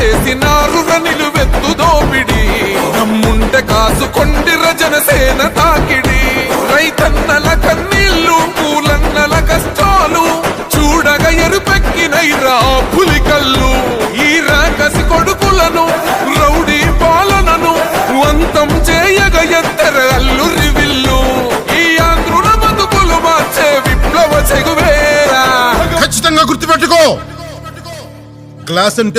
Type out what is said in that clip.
చేసినారు నిలువెత్తు దోపిడి నమ్ముంటే కాసుకొండిర జనసేన తాకిడి రైతన్నల కన్నీళ్లు పూలన్నల కష్టాలు చూడగా ఎరుపెక్కినైరా పులికల్లు ఈ రాకసి కొడుకులను రౌడీ పాలనను వంతం చేయగ ఎత్తర అల్లురి విల్లు ఈ ఆంధ్రుల బతుకులు మార్చే విప్లవ చెగువేరా ఖచ్చితంగా గుర్తుపెట్టుకో. క్లాస్ అంటే